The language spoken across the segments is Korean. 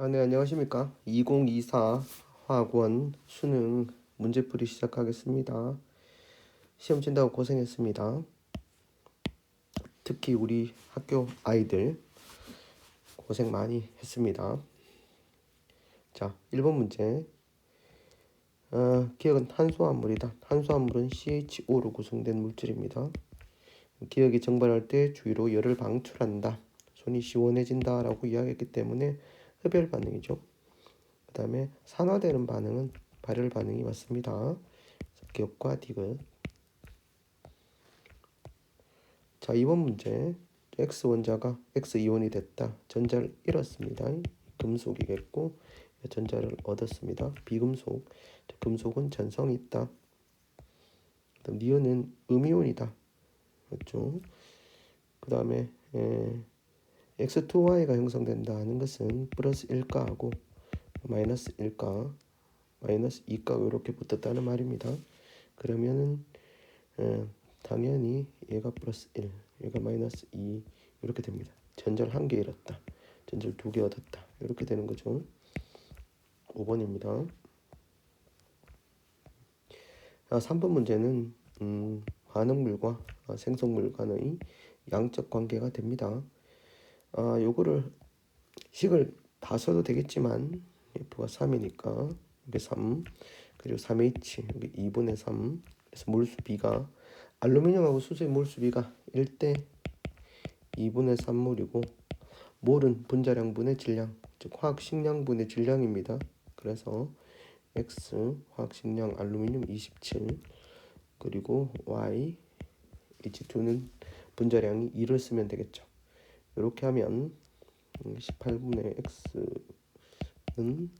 네, 안녕하십니까. 2024 화학원 수능 문제풀이 시작하겠습니다. 시험 친다고 고생했습니다. 특히 우리 학교 아이들 고생 많이 했습니다. 자, 1번 문제. 기억은 탄소화물이다. 탄소화물은 CHO로 구성된 물질입니다. 기억이 증발할 때 주위로 열을 방출한다. 손이 시원해진다 라고 이야기했기 때문에 흡열 반응이죠. 그 다음에 산화되는 반응은 발열 반응이 맞습니다. 기억과 디귿. 자, 2번 문제. X 원자가 X 이온이 됐다. 전자를 잃었습니다. 금속이겠고 전자를 얻었습니다. 비금속. 금속은 전성이 있다. 니온은 음이온이다. 맞죠? 그 다음에 X2Y가 형성된다는 것은 플러스 1가하고 마이너스 1가, 마이너스 2가가 이렇게 붙었다는 말입니다. 그러면은 당연히 얘가 플러스 1, 얘가 마이너스 2 이렇게 됩니다. 전자를 한 개 잃었다. 전자를 두 개 얻었다. 이렇게 되는 거죠. 5번입니다. 3번 문제는 반응물과 생성물 간의 양적 관계가 됩니다. 요거를 식을 다 써도 되겠지만 F가 3이니까 이게 3, 그리고 3H 여기 2분의 3. 그래서 몰수 B가 알루미늄하고 수소의 몰수 B가 1대 2분의 3몰이고 몰은 분자량분의 질량, 즉 화학식량분의 질량입니다. 그래서 X 화학식량 알루미늄 27, 그리고 Y H2는 분자량이 2를 쓰면 되겠죠. 이렇게 하면 18분의 X는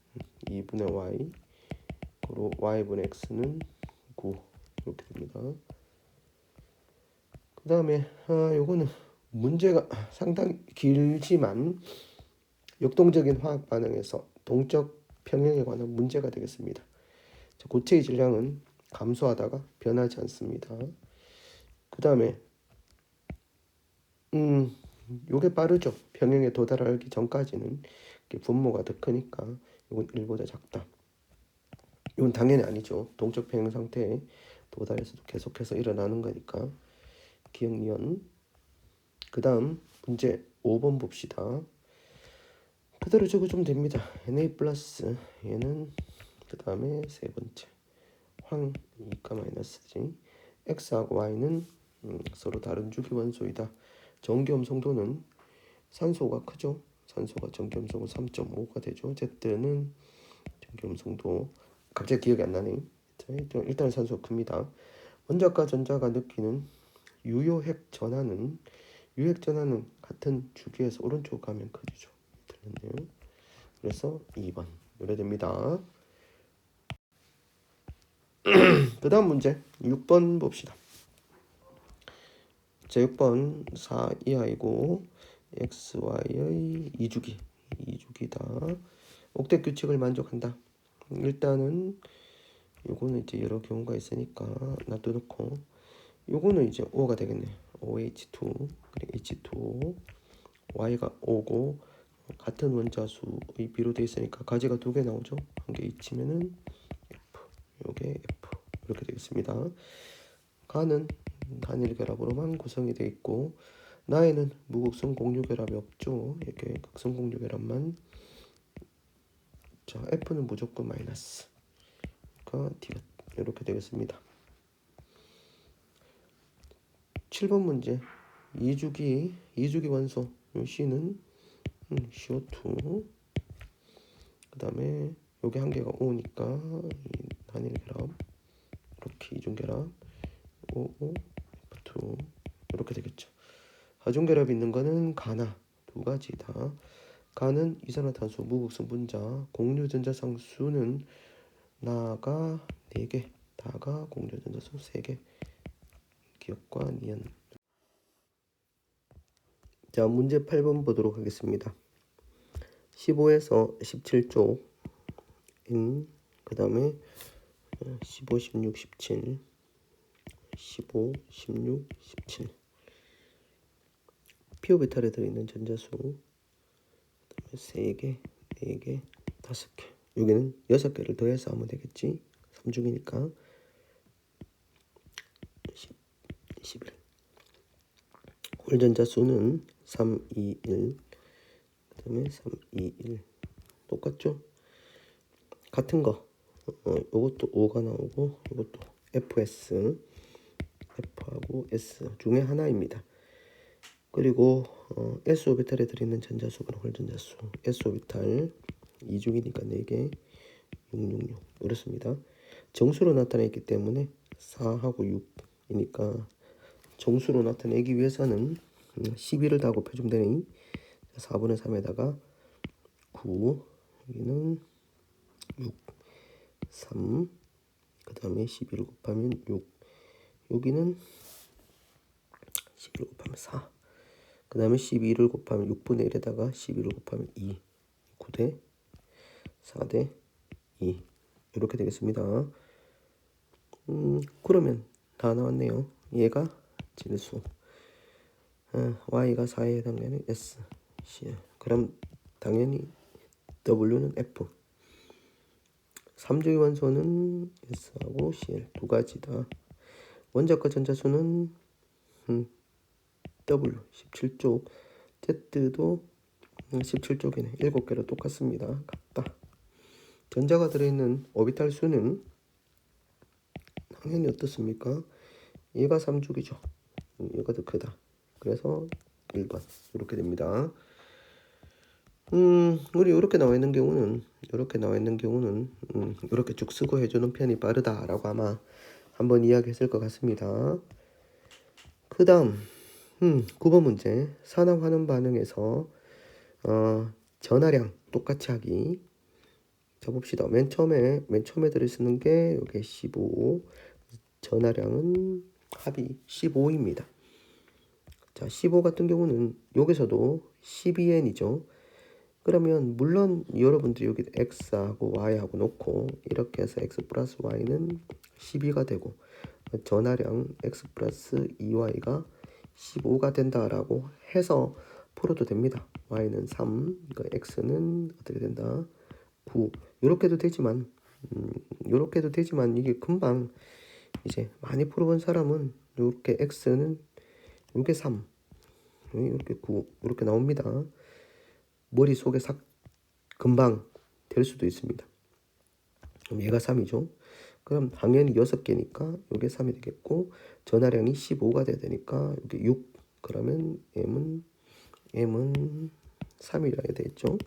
2분의 Y, 그리고 Y분의 X는 9 이렇게 됩니다. 그 다음에 요거는 문제가 상당히 길지만 역동적인 화학 반응에서 동적 평형에 관한 문제가 되겠습니다. 고체의 질량은 감소하다가 변하지 않습니다. 그 다음에 요게 빠르죠. 평형에 도달하기 전까지는 분모가 더 크니까 이건 1보다 작다. 이건 당연히 아니죠. 동적 평형 상태에 도달해서도 계속해서 일어나는 거니까. 기억니은. 그 다음 문제 5번 봅시다. 그대로 적어주면 됩니다. Na 플러스 얘는 그 다음에 세 번째 황 2가 마이너스지. X하고 Y는 서로 다른 주기 원소이다. 전기염성도는 산소가 크죠. 산소가 전기염성도 3.5가 되죠. Z는 전기염성도 갑자기 기억이 안 나네. 일단 산소가 큽니다. 원자과 전자가 느끼는 유효핵 전하는 같은 주기에서 오른쪽 가면 커지죠. 틀렸네요. 그래서 2번 노래됩니다. 그 다음 문제 6번 봅시다. 자, 6번 4 이하이고 XY의 2주기다. 옥텟 규칙을 만족한다. 일단은 요거는 이제 여러 경우가 있으니까 놔둬놓고 요거는 이제 O가 되겠네요. OH2 그리고 H2O Y가 O고 같은 원자수의 B로 되어 있으니까 가지가 두 개 나오죠. 한 개 H면은 F, 요게 F 이렇게 되겠습니다. 가는 단일 결합으로만 구성이 되어 있고 나에는 무극성 공유 결합이 없죠. 이렇게 극성 공유 결합만. 자, F는 무조건 마이너스. 그러니까 D가 이렇게 되겠습니다. 7번 문제. 2주기 원소 C는 CO2. 그 다음에 여기 한 개가 O니까 단일 결합 이렇게 이중 결합 OO F2 이렇게 되겠죠. 하중 결합이 있는 거는 가나 두 가지다. 가는 이산화탄소 무극성 분자 공유 전자상 수는 나가 4개, 다가 공유 전자수 3개. 기억과 니은. 자, 문제 8번 보도록 하겠습니다. 15에서 17쪽 그 다음에 15, 16, 17 15, 16, 17 피오베탈에 들어있는 전자수 3개 4개, 5개. 여기는 6개를 더해서 하면 되겠지. 3중이니까 10, 11. 홀전자 수는 3, 2, 1. 그 다음에 3, 2, 1. 똑같죠? 같은 거. 요것도 5가 나오고 이것도 FS, F하고 S 중에 하나입니다. 그리고 S 오비탈에 들어있는 전자수가 홀전자수. S 오비탈 2중이니까 4개, 666 이렇습니다. 정수로 나타내기 때문에 4하고 6이니까 정수로 나타내기 위해서는 12를 다 곱해주면 되니 4분의 3에다가 9, 여기는 6, 3, 그 다음에 11 곱하면 6, 여기는 11 곱하면 4, 그 다음에 12를 곱하면 6분의 1에다가 11을 곱하면 2, 9대 4대 2 이렇게 되겠습니다. 그러면 다 나왔네요. 얘가 진수, y가 4에 해당되는 S, C. 그럼 당연히 W는 F. 3주기 원소는 S하고 CL 두 가지다. 원자과 전자수는 W 17쪽, Z도 17쪽이네. 7개로 똑같습니다. 같다. 전자가 들어있는 오비탈 수는 당연히 어떻습니까? 얘가 3주기죠. 얘가 더 크다. 그래서 1번 이렇게 됩니다. 우리 이렇게 나와 있는 경우는 이렇게 쭉 쓰고 해주는 편이 빠르다라고 아마 한번 이야기했을 것 같습니다. 그 다음 9번 문제. 산화 환원 반응에서 전하량 똑같이 하기. 자 봅시다. 맨 처음에 들어쓰는 게 여기 15. 전하량은 합이 15입니다. 자 15 같은 경우는 여기서도 12N이죠. 그러면 물론 여러분들이 여기 X하고 Y하고 놓고 이렇게 해서 X 플러스 Y는 12가 되고 전하량 X 플러스 2Y가 15가 된다라고 해서 풀어도 됩니다. Y는 3, 그러니까 X는 어떻게 된다? 9. 이렇게도 되지만 이게 금방 이제 많이 풀어본 사람은 이렇게 X는 이게 3, 이렇게 9 이렇게 나옵니다. 머릿속에 싹 금방 될 수도 있습니다. 그럼 얘가 3이죠. 그럼 당연히 6개니까 이게 3이 되겠고 전하량이 15가 돼야 되니까 이게 6. 그러면 M은 3이라 되겠죠.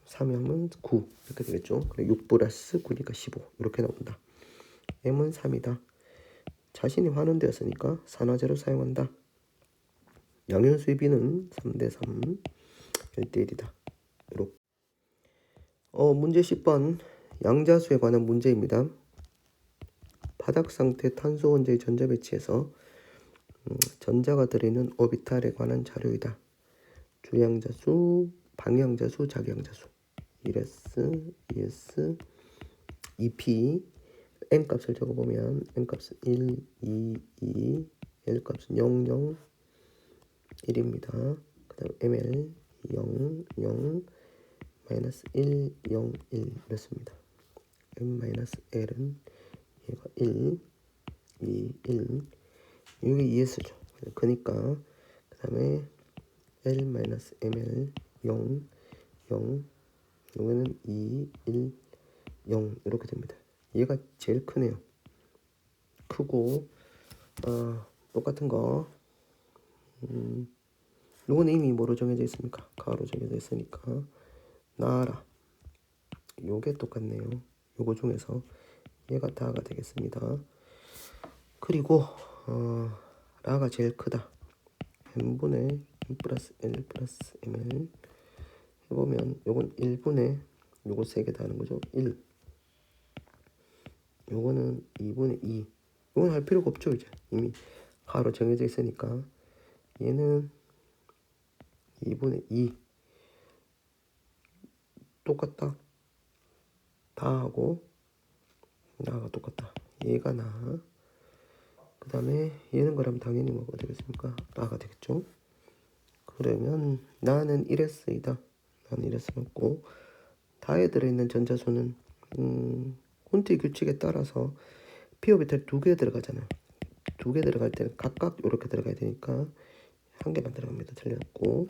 3이 하면 9 이렇게 되겠죠. 그래 6 플러스 9니까 15 이렇게 나온다. M은 3이다. 자신이 환원되었으니까 산화제로 사용한다. 양연수의 비는 3대3 1대1이다. 이렇게. 문제 10번 양자수에 관한 문제입니다. 바닥 상태 탄소 원자의 전자 배치에서 전자가 들어있는 오비탈에 관한 자료이다. 주양자수, 방향자수, 작용자수. 1s, 2s, 2p, n 값을 적어보면 n 값은 1, 2, 2, l 값은 0, 0, 1입니다. 그 다음 ml 0, 0, 마이너스 1, 0, 1 이렇습니다. m-l은 얘가 1, 2, 1 이게 ES죠. 그러니까 그 다음에 L-ml 0, 0 이거는 2, 1, 0 이렇게 됩니다. 얘가 제일 크네요. 크고 똑같은 거 요거는 이미 뭐로 정해져 있습니까? 가로 정해져 있으니까 나라 요게 똑같네요. 요거 중에서 얘가 다가 되겠습니다. 그리고 라가 제일 크다. n분의 n 플러스 l 플러스 ml 해보면 요건 1분의 요거 3개 다 하는 거죠. 1 요거는 2분의 2 요건 할 필요가 없죠. 이제 이미 가로 정해져 있으니까 얘는 2분의 2 똑같다. 다 하고 나가 똑같다. 얘가 나. 그 다음에 얘는 그럼 당연히 뭐가 되겠습니까? 나가 되겠죠. 그러면 나는 1S이다. 나는 1S 맞고 다에 들어있는 전자수는 콘티 규칙에 따라서 p 오비탈 2개 들어가잖아요. 2개 들어갈 때는 각각 이렇게 들어가야 되니까 한 개만 들어갑니다. 틀렸고,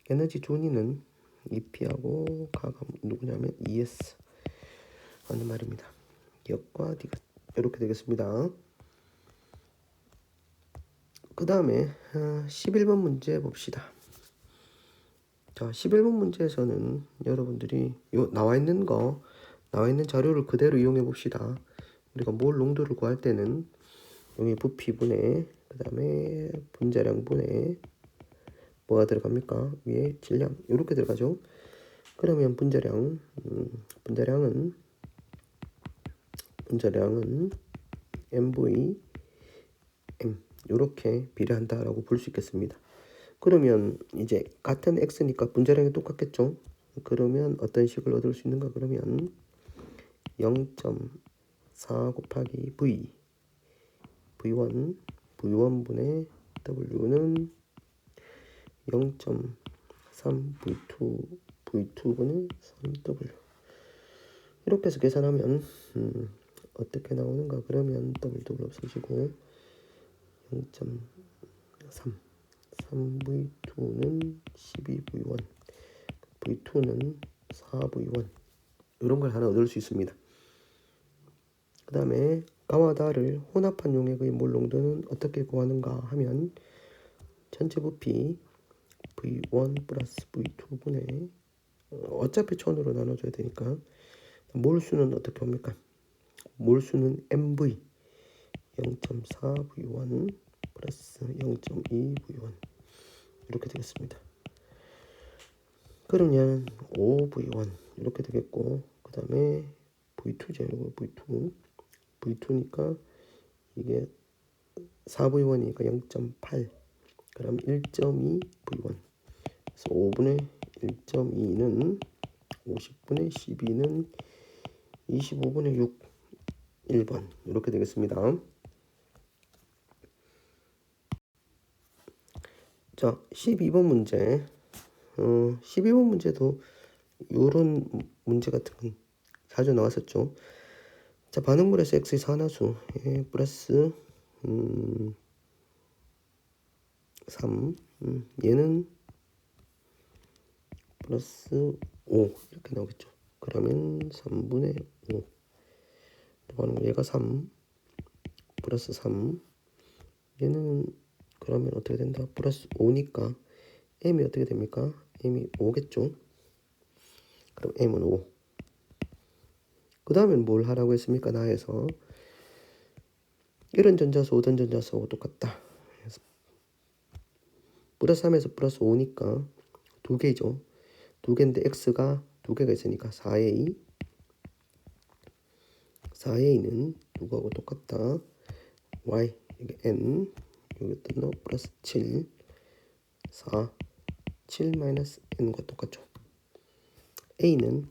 에너지 존이는 EP하고 가가 누구냐면 ES 하는 말입니다. 역과 D가 이렇게 되겠습니다. 그 다음에 11번 문제 봅시다. 자, 11번 문제에서는 여러분들이 나와 있는 자료를 그대로 이용해 봅시다. 우리가 몰 농도를 구할 때는 여기 부피분해, 그 다음에 분자량분해 뭐가 들어갑니까? 위에 질량 이렇게 들어가죠. 그러면 분자량은 MV M 이렇게 비례한다라고 볼 수 있겠습니다. 그러면 이제 같은 X니까 분자량이 똑같겠죠. 그러면 어떤 식을 얻을 수 있는가? 그러면 0.4 곱하기 V1분의 W는 0.3 V2분의 3W 이렇게 해서 계산하면 어떻게 나오는가? 그러면 W 없어지고 0.3 3V2는 12V1 V2는 4V1 이런 걸 하나 얻을 수 있습니다. 그 다음에 가와 다를 혼합한 용액의 몰 농도는 어떻게 구하는가 하면 전체 부피 V1 플러스 V2분의 어차피 1000으로 나눠줘야 되니까 몰수는 어떻게 합니까? 몰수는 MV 0.4V1 플러스 0.2V1 이렇게 되겠습니다. 그러면 5V1 이렇게 되겠고, 그 다음에 V2죠. V2니까 이게 4V1이니까 0.8 그럼 1.2V1 그래서 5분의 1.2는 50분의 12는 25분의 6 1번 이렇게 되겠습니다. 자, 12번 문제. 12번 문제도 이런 문제 같은 건 자주 나왔었죠. 자, 반응물에서 x의 산화수 플러스 3 얘는 플러스 5 이렇게 나오겠죠. 그러면 3분의 5 반응물 얘가 3 플러스 3 얘는 그러면 어떻게 된다? 플러스 5니까 m이 어떻게 됩니까? m이 5겠죠. 그럼 m은 5. 그 다음엔 뭘 하라고 했습니까? 나에서 이런 전자수 오던 전자수하고 똑같다. 플러스 3에서 플러스 5니까 2개죠. 2개인데 x가 2개가 있으니까 4a는 누구하고 똑같다? y 이게 n 여기 또 넣어 플러스 7 4 7 마이너스 n과 똑같죠. a는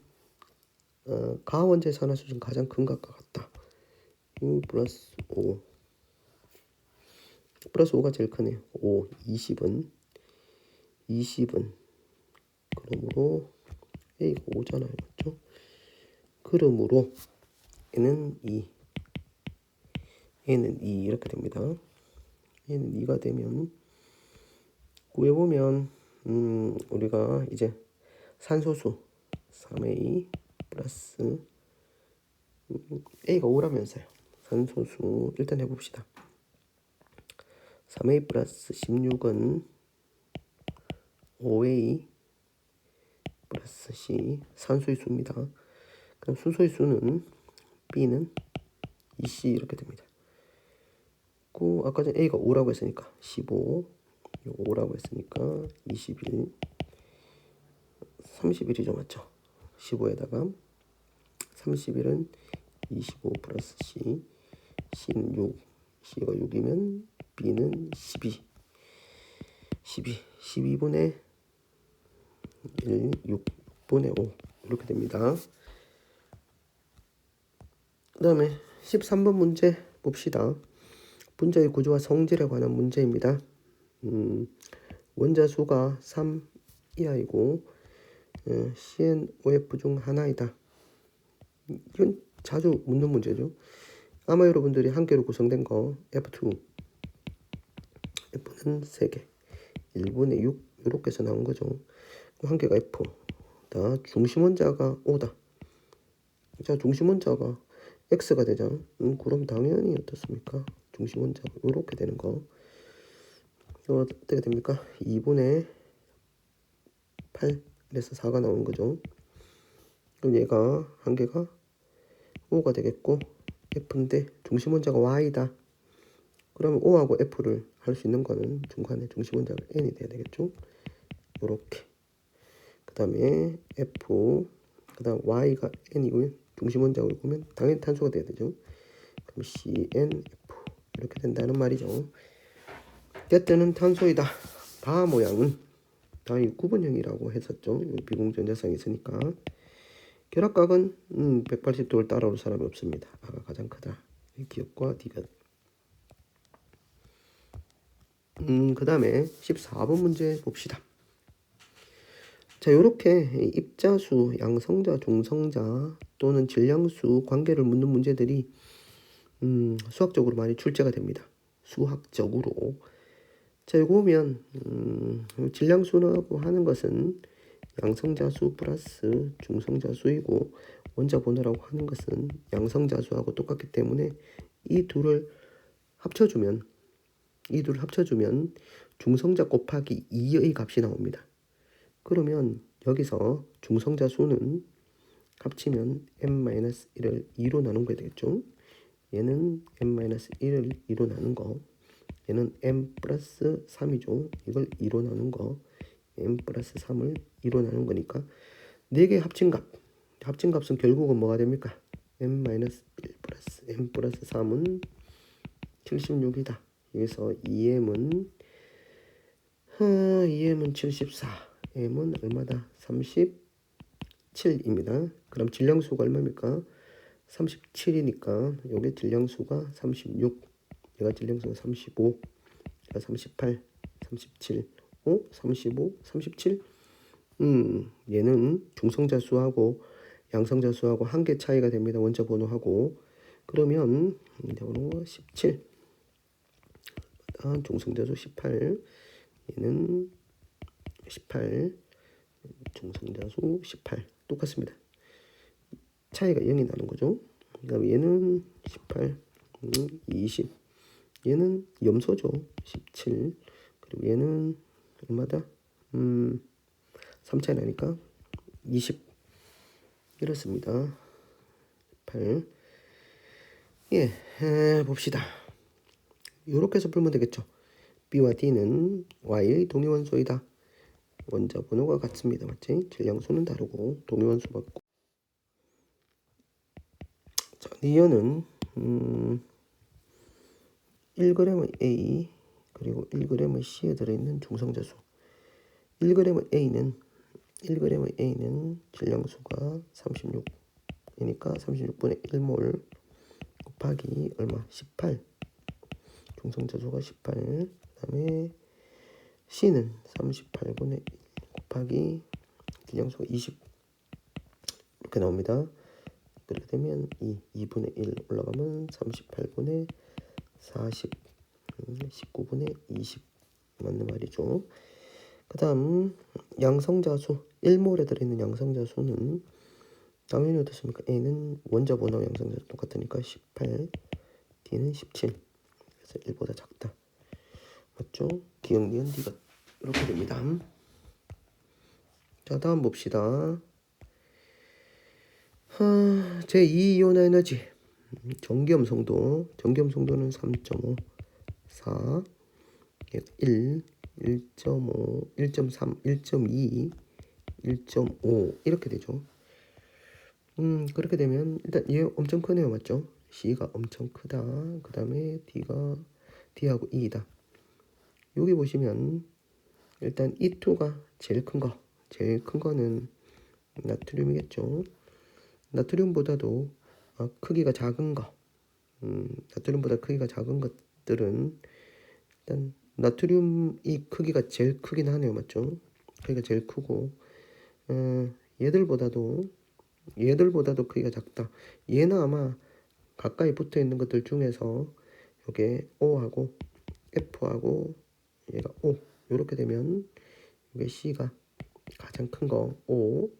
가원자의 산화수 중 가장 큰 것과 같다. 6 플러스 5 플러스 5가 제일 크네요. 5 20은 그러므로 a가 5잖아요. 맞죠? 그러므로 얘는 2 이렇게 됩니다. 얘는 2가 되면 구해보면 우리가 이제 산소수 3a 플러스 a가 5라면서요. 산소수 일단 해봅시다. 3a 플러스 16은 5a 플러스 c 산소의 수입니다. 그럼 수소의 수는 b는 2c 이렇게 됩니다. 그 아까 전에 a가 5라고 했으니까 15 5라고 했으니까 21 31이죠. 맞죠? 15에다가 31은 25 플러스 c c는 6 c가 6이면 b는 12분의 1 6분의 5 이렇게 됩니다. 그 다음에 13번 문제 봅시다. 분자의 구조와 성질에 관한 문제입니다. 원자 수가 3 이하이고 CnOF 중 하나이다. 이건 자주 묻는 문제죠. 아마 여러분들이 한 개로 구성된 거 F2, F는 3개, 1분의 6 이렇게 해서 나온 거죠. 한 개가 F, 다 중심 원자가 O다. 자, 중심 원자가 X가 되잖아. 그럼 당연히 어떻습니까? 중심 원자가 이렇게 되는 거. 이거 어떻게 됩니까? 2분의 8에서 4가 나오는 거죠. 그럼 얘가 한 개가 O가 되겠고 F인데 중심 원자가 Y다. 그러면 O하고 F를 할 수 있는 거는 중간에 중심 원자가 N이 돼야 되겠죠. 요렇게. 그 다음에 F, 그 다음 Y가 N이고요. 중심 원자를 보면 당연히 탄소가 돼야 되죠. 그럼 CnF 이렇게 된다는 말이죠. 어쨌든 탄소이다. 바 모양은 당연히 구분형이라고 했었죠. 비공전자성이 있으니까. 결합각은 180도를 따라올 사람이 없습니다. 아가 가장 크다. 기억과 D가. 그 다음에 14번 문제 봅시다. 자, 요렇게 입자수, 양성자, 종성자 또는 질량수 관계를 묻는 문제들이 수학적으로 많이 출제가 됩니다. 수학적으로. 자, 이거 보면 질량수라고 하는 것은 양성자수 플러스 중성자수이고 원자번호라고 하는 것은 양성자수하고 똑같기 때문에 이 둘을 합쳐주면 중성자 곱하기 2의 값이 나옵니다. 그러면 여기서 중성자 수는 합치면 n-1을 2로 나눈 거 되겠죠. 얘는 n-1을 2로 나눈 거, 얘는 n 플러스 3이죠. 이걸 2로 나눈 거, n 플러스 3을 2로 나눈 거니까 4개 합친 값은 결국은 뭐가 됩니까? n-1 플러스 n 플러스 3은 76이다. 여기서 2m은 74, m은 얼마다? 37입니다. 그럼 질량수가 얼마입니까? 37이니까 여기 질량수가 36, 얘가 질량수가 35, 얘가 38, 37, 35, 37. 얘는 중성자수하고 양성자수하고 한 개 차이가 됩니다. 원자 번호하고. 그러면 원자 번호가 17. 중성자수 18. 얘는 18. 중성자수 18. 똑같습니다. 차이가 0이 나는 거죠. 그 다음에 얘는 18, 20. 얘는 염소죠. 17. 그리고 얘는 얼마다? 3 차이 나니까 20. 이렇습니다. 8. 예, 봅시다. 이렇게 해서 풀면 되겠죠. B와 D는 Y의 동위원소이다. 원자 번호가 같습니다. 맞지? 질량수는 다르고 동위원소 같고. 자, 니은은 1g의 A 그리고 1g의 C에 들어있는 중성자수. 1g의 A는 질량수가 36이니까 36분의 1몰 곱하기 얼마? 18. 중성자수가 18. 그 다음에 C는 38분의 1 곱하기 질량수가 20. 이렇게 나옵니다. 그렇게 되면 2분의 1 올라가면 38분의 40, 19분의 20 맞는 말이죠. 그 다음 양성자수 1몰에 들어있는 양성자수는 당연히 어떻습니까? A는 원자 번호 양성자수 똑같으니까 18, D는 17. 그래서 1보다 작다. 맞죠? 기억 니은 D가 이렇게 됩니다. 자, 다음 봅시다. 제2이온 에너지 전기염성도는 3.5, 4, 1, 1.5, 1.3, 1.2, 1.5 이렇게 되죠. 그렇게 되면 일단 얘 엄청 크네요. 맞죠? C가 엄청 크다. 그 다음에 D하고 E다. 여기 보시면 일단 E2가 제일 큰 거는 나트륨이겠죠. 나트륨보다도 크기가 작은 거, 나트륨보다 크기가 작은 것들은 일단 나트륨이 크기가 제일 크긴 하네요. 맞죠? 크기가 제일 크고 얘들보다도 크기가 작다. 얘는 아마 가까이 붙어 있는 것들 중에서 요게 O하고 F하고 얘가 O 요렇게 되면 이게 C가 가장 큰 거 O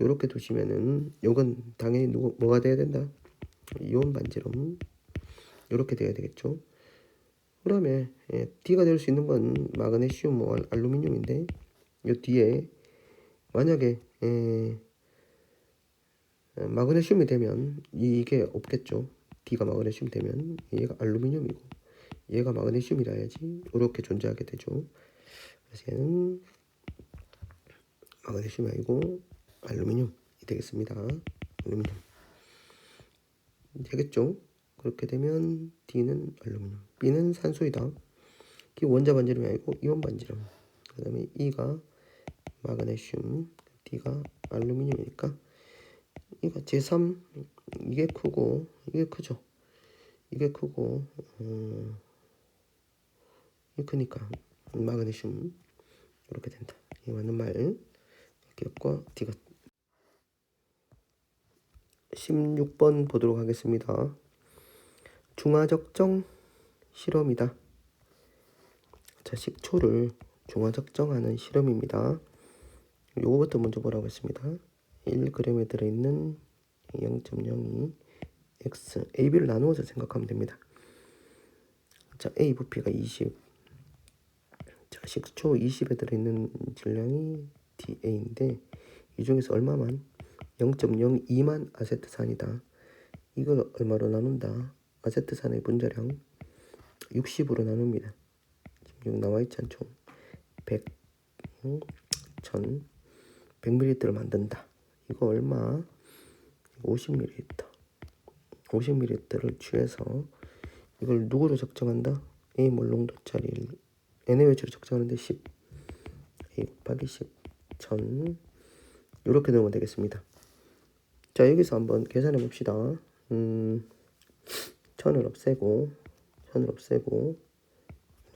요렇게 두시면은 요건 당연히 뭐가 돼야 된다? 이온 반지름 요렇게 돼야 되겠죠. 그다음에 D가 될 수 있는 건 마그네슘, 뭐 알루미늄인데 요 뒤에 만약에 마그네슘이 되면 이게 없겠죠. D가 마그네슘이 되면 얘가 알루미늄이고 얘가 마그네슘이라 해야지 이렇게 존재하게 되죠. 그래서 얘는 마그네슘이 아니고 알루미늄이 되겠습니다. 알루미늄 되겠죠. 그렇게 되면 D는 알루미늄, B는 산소이다. 이 원자 반지름이 아니고 이온 반지름. 그 다음에 E가 마그네슘, D가 알루미늄이니까 이거 제3 이게 크고 이게 크죠. 이게 크고 이게 크니까 마그네슘 이렇게 된다. 이게 맞는 말. 기억과 D가 16번 보도록 하겠습니다. 중화적정 실험이다. 자, 식초를 중화적정하는 실험입니다. 요거부터 먼저 보라고 했습니다. 1g에 들어있는 0.02 x AB를 나누어서 생각하면 됩니다. 자, A 부피가 20. 자, 식초 20에 들어있는 질량이 DA인데 이 중에서 얼마만? 0.02만 아세트산이다. 이걸 얼마로 나눈다? 아세트산의 분자량 60으로 나눕니다. 지금 여기 나와있지 않죠? 100, 1000, 100ml를 만든다. 이거 얼마? 50ml. 50ml를 취해서 이걸 누구로 적정한다? A몰 농도짜리 NaOH로 적정하는데 10 A 곱하기 10 1000 이렇게 넣으면 되겠습니다. 자, 여기서 한번 계산해 봅시다. 1000을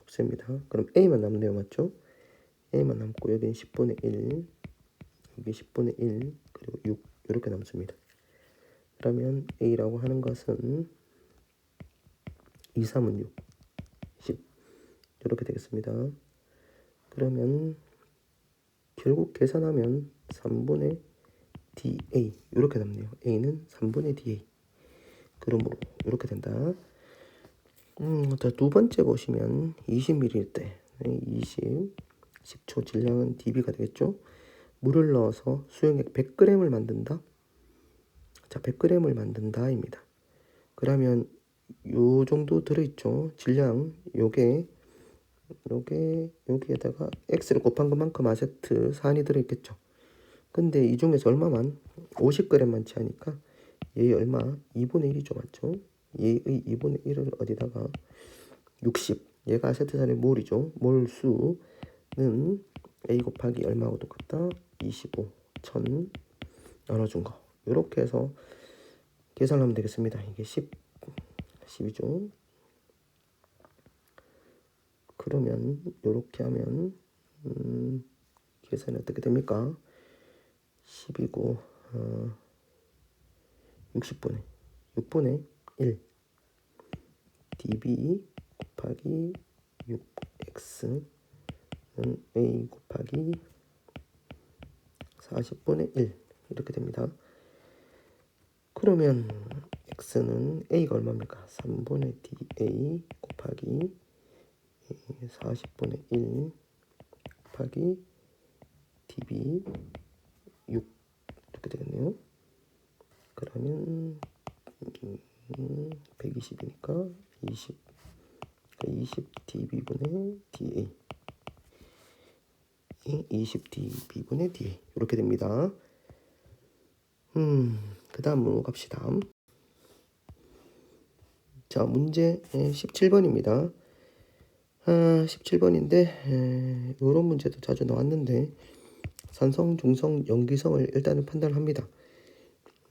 없앱니다. 그럼 A만 남네요, 맞죠? A만 남고 여기는 10분의 1 여기 10분의 1 그리고 6 이렇게 남습니다. 그러면 A라고 하는 것은 2, 3은 6 10 이렇게 되겠습니다. 그러면 결국 계산하면 3분의 DA 이렇게 남네요. A는 3분의 DA. 그러므로 이렇게 된다. 자, 두 번째 보시면 20ml 때 20 식초 질량은 DB가 되겠죠. 물을 넣어서 수용액 100g을 만든다. 자, 100g을 만든다입니다. 그러면 요 정도 들어있죠. 질량 여기에다가 X를 곱한 것만큼 아세트 산이 들어있겠죠. 근데 이 중에서 얼마만? 50g만 취하니까 얘의 얼마? 2분의 1이죠. 맞죠? 얘의 2분의 1을 어디다가 60 얘가 아세트산의 몰이죠. 몰수는 A 곱하기 얼마하고 똑같다? 25 1000 나눠준 거 이렇게 해서 계산하면 되겠습니다. 이게 10이죠. 그러면 이렇게 하면 계산이 어떻게 됩니까? 10이고 6분의 1 dB 곱하기 6x는 A 곱하기 40분의 1 이렇게 됩니다. 그러면 x는 a가 얼마입니까? 3분의 dA 곱하기 40분의 1 곱하기 dB 6 이렇게 되겠네요. 그러면 120이니까 20 dB분의 dA 20 dB분의 dA 이렇게 됩니다. 그 다음 넘어갑시다. 자, 문제 17번입니다. 17번인데 이런 문제도 자주 나왔는데 산성, 중성, 염기성을 일단은 판단합니다.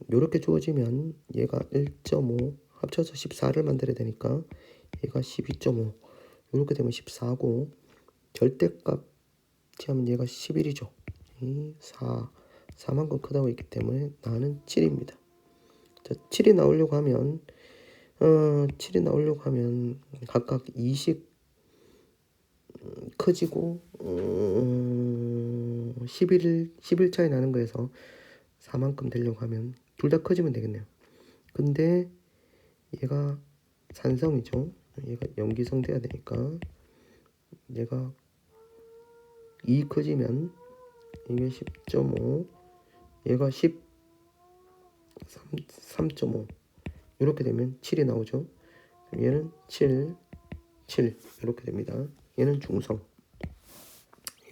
이렇게 주어지면 얘가 1.5 합쳐서 14를 만들어야 되니까 얘가 12.5 이렇게 되면 14고 절대값 하면 얘가 11이죠. 4 4만큼 크다고 했기 때문에 나는 7입니다. 자, 7이 나오려고 하면 7이 나오려고 하면 각각 2씩 커지고 11 차이 나는 거에서 4만큼 되려고 하면 둘 다 커지면 되겠네요. 근데 얘가 산성이죠. 얘가 염기성 돼야 되니까 얘가 2 커지면 이게 10.5 얘가 13.5 이렇게 되면 7이 나오죠. 얘는 7 이렇게 됩니다. 얘는 중성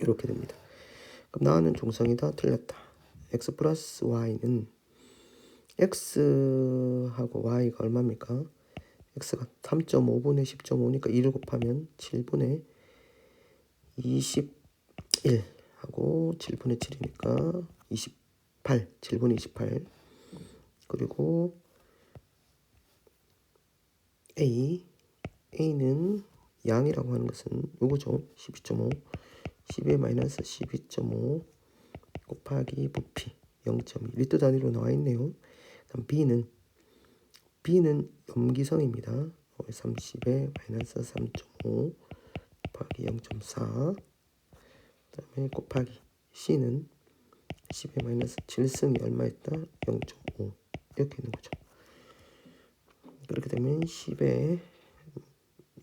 이렇게 됩니다. 그럼 나는 중성이다 틀렸다. x 플러스 y는 x하고 y가 얼마입니까? x가 3.5분의 10.5니까 2를 곱하면 7분의 21 하고 7분의 7이니까 28 7분의 28 그리고 A는 양이라고 하는 것은 요거죠. 12.5 12의 마이너스 12.5 곱하기 부피 0.2 리터 단위로 나와 있네요. 다음 B는 염기성입니다. 30의 마이너스 3.5 곱하기 0.4 그다음에 곱하기 C는 10의 마이너스 7승이 얼마 있다? 0.5 이렇게 있는 거죠. 그렇게 되면 10의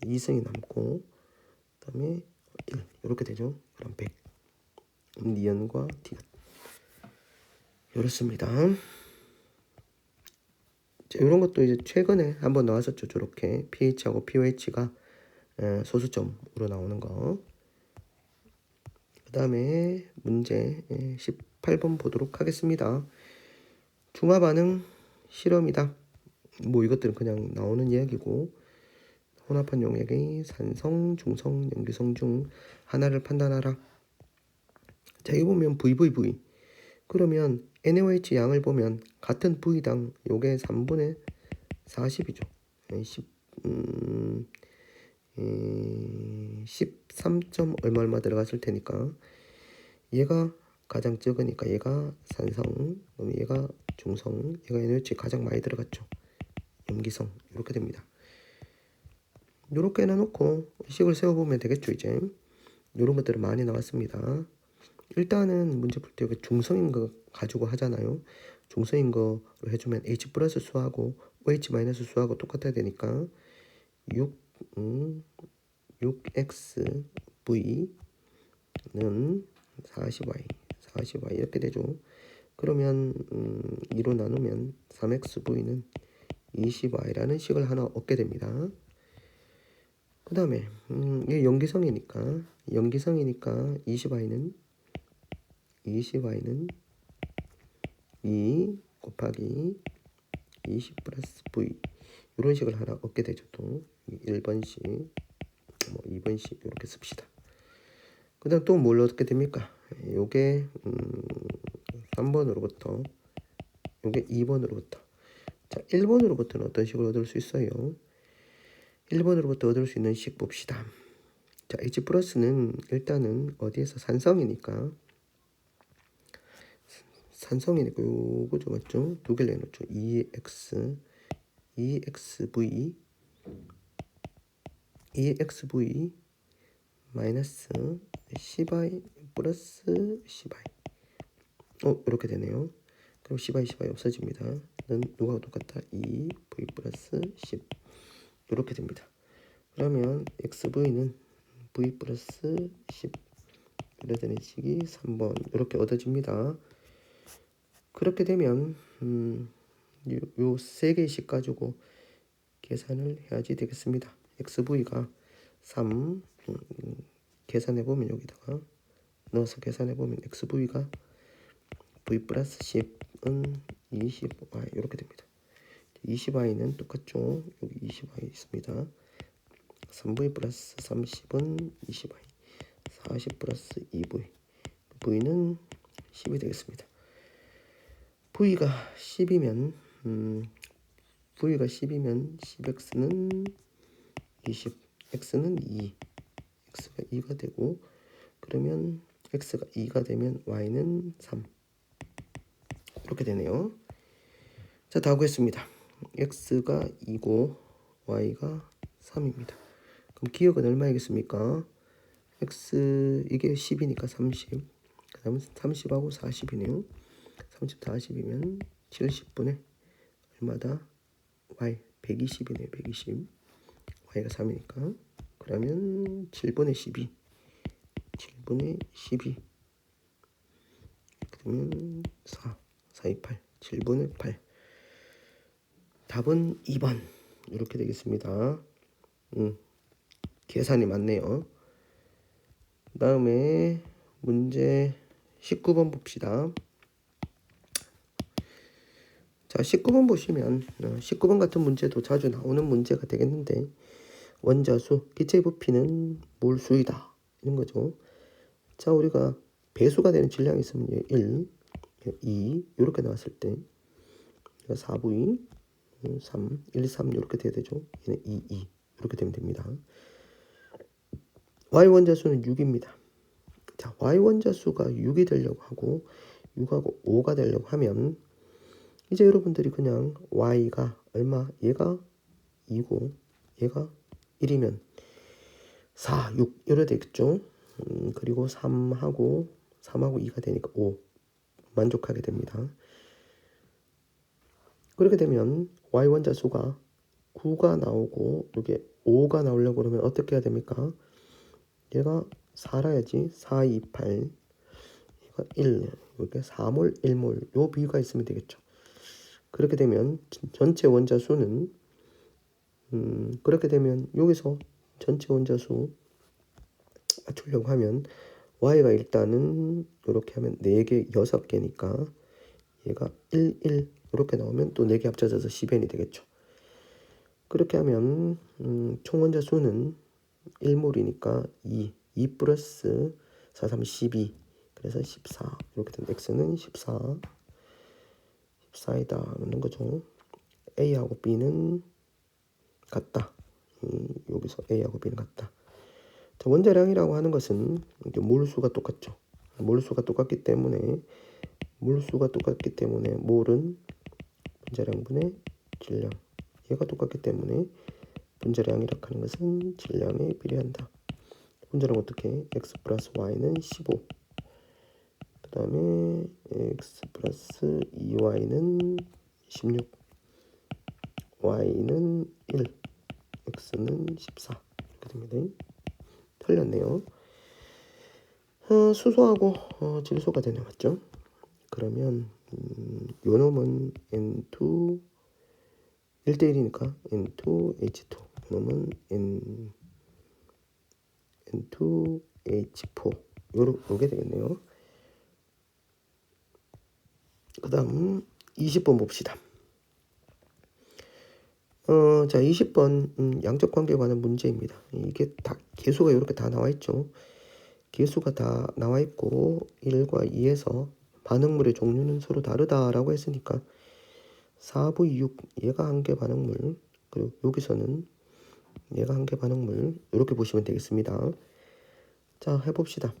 2승이 남고 그다음에 1 이렇게 되죠. 그럼 100 니은과 T가 이렇습니다. 자, 이런 것도 이제 최근에 한번 나왔었죠. 저렇게 pH하고 pOH가 소수점으로 나오는 거. 그 다음에 문제 18번 보도록 하겠습니다. 중화반응 실험이다. 뭐 이것들은 그냥 나오는 이야기고 혼합한 용액의 산성, 중성, 염기성 중 하나를 판단하라. 자, 여기 보면 VVV. 그러면 NaOH 양을 보면 같은 V당 요게 3분의 40이죠. 13. 얼마 들어갔을 테니까 얘가 가장 적으니까 얘가 산성, 그럼 얘가 중성, 얘가 NaOH 가장 많이 들어갔죠. 염기성 이렇게 됩니다. 이렇게 해놓고 식을 세워보면 되겠죠. 이제 이런 것들은 많이 나왔습니다. 일단은 문제 풀 때 중성인 거 가지고 하잖아요. 중성인 거로 해주면 H 플러스 수하고 OH 마이너스 수하고 똑같아야 되니까 6xv는 40y 이렇게 되죠. 그러면 2로 나누면 3xv는 20y라는 식을 하나 얻게 됩니다. 그 다음에 이게 염기성이니까 20y는 2 곱하기 20 플러스 v 이런 식을 하나 얻게 되죠. 또 1번씩 뭐 2번씩 이렇게 씁시다. 그 다음 또 뭘 얻게 됩니까? 요게 3번으로부터 요게 2번으로부터 자 1번으로부터는 어떤 식을 얻을 수 있어요? 1번으로부터 얻을 수 있는 식 봅시다. 자 H 플러스는 일단은 어디에서 산성이니까 요거죠. 맞죠? 두 개를 내놓죠. 2xv 마이너스 10i 플러스 10i 이렇게 되네요. 그럼 10i 없어집니다. 는 누가 똑같다? 2v 플러스 10 이렇게 됩니다. 그러면 xv는 v 플러스 10 이래 되는 식이 3번 이렇게 얻어집니다. 그렇게 되면 요 세 개의 식 가지고 계산을 해야지 되겠습니다. xv가 3 계산해보면 여기다가 넣어서 계산해보면 xv가 v 플러스 10은 20y 이렇게 됩니다. 20y는 똑같죠. 여기 20y 있습니다. 3v 플러스 30은 20y 40 플러스 2v v는 10이 되겠습니다. v가 10이면 10x는 20 x는 2 x가 2가 되고 그러면 x가 2가 되면 y는 3 이렇게 되네요. 자, 다 구했습니다. x가 2고 y가 3입니다. 그럼 기억은 얼마이겠습니까? x 이게 10이니까 30. 그 다음에 30하고 40이네요. 30, 40이면 70분의 얼마다? y 120이네요. 120. y가 3이니까. 그러면 7분의 12. 7분의 12. 그러면 4, 4, 2, 8. 7분의 8. 답은 2번. 이렇게 되겠습니다. 계산이 맞네요. 그 다음에 문제 19번 봅시다. 자, 19번 보시면 19번 같은 문제도 자주 나오는 문제가 되겠는데 원자수, 기체의 부피는 몰수이다. 이런 거죠. 자, 우리가 배수가 되는 질량이 있으면 1, 2 이렇게 나왔을 때 4V, 3, 1, 3 이렇게 돼야 되죠. 얘는 2, 2 이렇게 되면 됩니다. Y 원자수는 6입니다. 자, Y 원자수가 6이 되려고 하고 6하고 5가 되려고 하면 이제 여러분들이 그냥 Y가 얼마? 얘가 2고 얘가 1이면 4, 6 이래 되겠죠. 그리고 3하고 2가 되니까 5 만족하게 됩니다. 그렇게 되면 Y 원자수가 9가 나오고 이게 5가 나오려고 그러면 어떻게 해야 됩니까? 얘가 4라야지. 4, 2, 8 얘가 1 이렇게 4몰 1몰 요 비유가 있으면 되겠죠. 그렇게 되면 전체 원자수는 그렇게 되면 여기서 전체 원자수 맞추려고 하면 y가 일단은 이렇게 하면 4개 6개니까 얘가 1, 1 이렇게 나오면 또 4개 합쳐져서 10n이 되겠죠. 그렇게 하면 총 원자수는 1몰이니까 2 플러스 4, 3, 12 그래서 14 이렇게 되면 x는 14이다 하는 거죠. A하고 B는 같다. 여기서 A하고 B는 같다. 자, 원자량이라고 하는 것은 이게 몰수가 똑같죠. 몰수가 똑같기 때문에 몰은 분자량분의 질량. 얘가 똑같기 때문에 분자량이라고 하는 것은 질량에 비례한다. 분자량 어떻게? x 플러스 y는 15. 그 다음에 x 플러스 2y는 16. y는 1. x는 14. 이렇게 됩니다. 틀렸네요. 수소하고 질소가 되네, 맞죠? 그러면 요 놈은 N2 1대1이니까 N2H2 요 놈은 N2H4 요게 되겠네요. 그 다음 20번 봅시다. 자, 20번 양적 관계에 관한 문제입니다. 이게 다 개수가 이렇게 다 나와 있죠. 개수가 다 나와 있고 1과 2에서 반응물의 종류는 서로 다르다라고 했으니까 4V6 얘가 한 개 반응물 그리고 여기서는 얘가 한 개 반응물 이렇게 보시면 되겠습니다. 자, 해봅시다.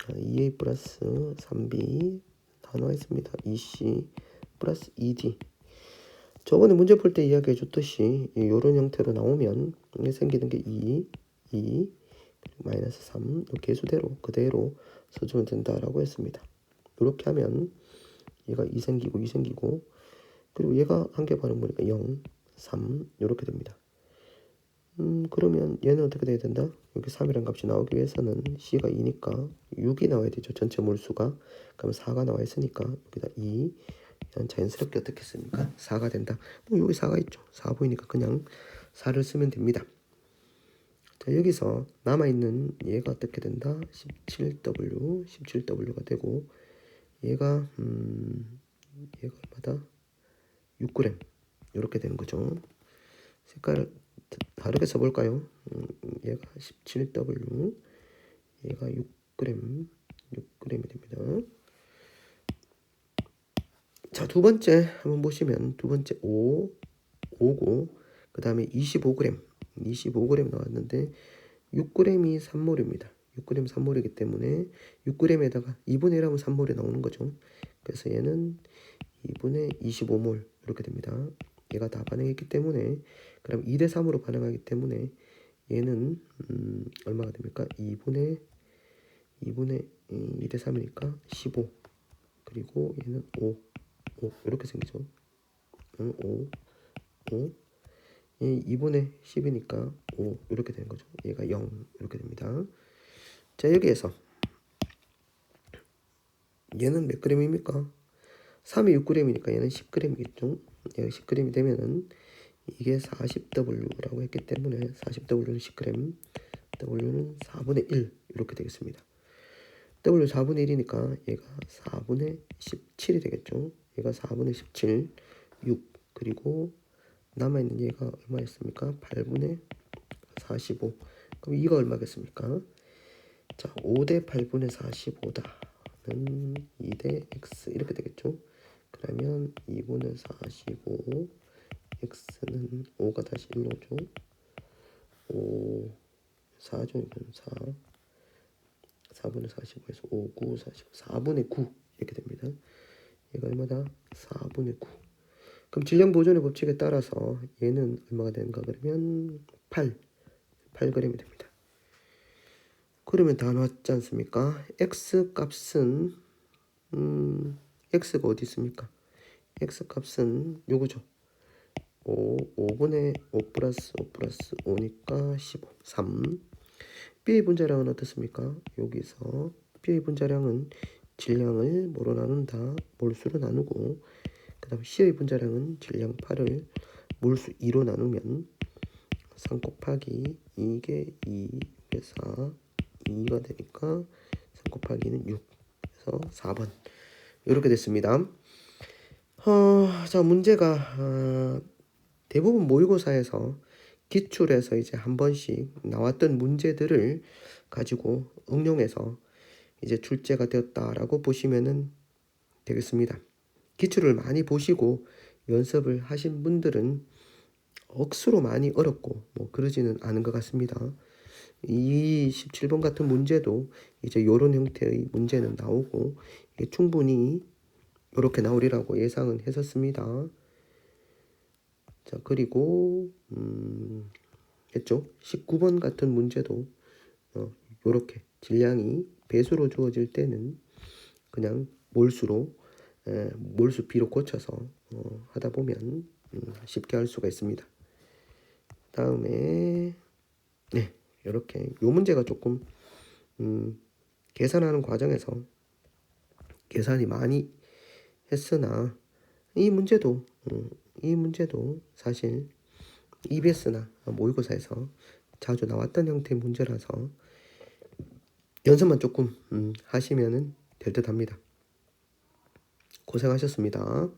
2A 플러스 3B 다 나와 있습니다. 2C 플러스 2D 저번에 문제 풀 때 이야기해 줬듯이 이런 형태로 나오면 생기는 게 2 마이너스 3 개수대로 그대로 써주면 된다라고 했습니다. 이렇게 하면 얘가 2 생기고 그리고 얘가 한 개 반응물이니까 0, 3 이렇게 됩니다. 그러면 얘는 어떻게 돼야 된다? 여기 3이라는 값이 나오기 위해서는 C가 2니까 6이 나와야 되죠. 전체 몰수가. 그럼 4가 나와 있으니까 여기다 2 자연스럽게 어떻게 씁니까? 4가 된다. 여기 4가 있죠. 4 보이니까 그냥 4를 쓰면 됩니다. 자, 여기서 남아있는 얘가 어떻게 된다? 17W가 되고 얘가 얼마다? 6g 이렇게 되는 거죠. 색깔을 다르게 써볼까요? 얘가 17W 얘가 6g이 됩니다. 자, 두 번째 한번 보시면 두 번째 5고 그 다음에 25g 나왔는데 6g이 3몰입니다. 6g 3몰이기 때문에 6g에다가 2분의 1 하면 3몰이 나오는 거죠. 그래서 얘는 2분의 25몰 이렇게 됩니다. 얘가 다 반응했기 때문에 그럼 2대 3으로 반응하기 때문에 얘는 얼마가 됩니까? 2분의 2대 3이니까 15 그리고 얘는 5 이렇게 생기죠. 5 얘 2분의 10이니까 5 이렇게 되는 거죠. 얘가 0 이렇게 됩니다. 자 여기에서 얘는 몇 g입니까? 3이 6g이니까 얘는 10g이겠죠. 얘가 10g이 되면은 이게 40W라고 했기 때문에 40W는 10g, W는 4분의 1 이렇게 되겠습니다. W 4분의 1이니까 얘가 4분의 17이 되겠죠. 얘가 4분의 17, 6 그리고 남아있는 얘가 얼마였습니까? 8분의 45. 그럼 이거 얼마겠습니까? 자, 5대 8분의 45다는 2대 x 이렇게 되겠죠. 그러면 2분의 45 x는 5가 다시 1로 오죠. 5 4죠. 이건 4 4분의 45에서 5, 9, 45 4분의 9 이렇게 됩니다. 얘가 얼마다? 4분의 9. 그럼 질량 보존의 법칙에 따라서 얘는 얼마가 되는가 그러면 8g이 됩니다. 그러면 다 나왔지 않습니까? x 값은 x가 어디 있습니까? x 값은 요거죠. 5분의 5 플러스 5 플러스 5니까 15, 3. B의 분자량은 어떻습니까? 여기서 B의 분자량은 질량을 뭐로 나눈다? 몰수로 나누고 그 다음 C의 분자량은 질량 8을 몰수 2로 나누면 3 곱하기 2게 2, 이게 4, 2가 되니까 3 곱하기 2는 6, 그래서 4번 이렇게 됐습니다. 자 문제가 대부분 모의고사에서 기출에서 이제 한 번씩 나왔던 문제들을 가지고 응용해서 이제 출제가 되었다라고 보시면은 되겠습니다. 기출을 많이 보시고 연습을 하신 분들은 억수로 많이 어렵고 뭐 그러지는 않은 것 같습니다. 이 17번 같은 문제도 이제 이런 형태의 문제는 나오고 이게 충분히 이렇게 나오리라고 예상은 했었습니다. 자 그리고 했죠. 19번 같은 문제도 이렇게 질량이 배수로 주어질 때는 그냥 몰수로 몰수 B로 고쳐서 하다 보면 쉽게 할 수가 있습니다. 다음에 네 이렇게 요 문제가 조금 계산하는 과정에서 계산이 많이 했으나 이 문제도 사실 EBS나 모의고사에서 자주 나왔던 형태의 문제라서 연습만 조금 하시면은 될 듯 합니다. 고생하셨습니다.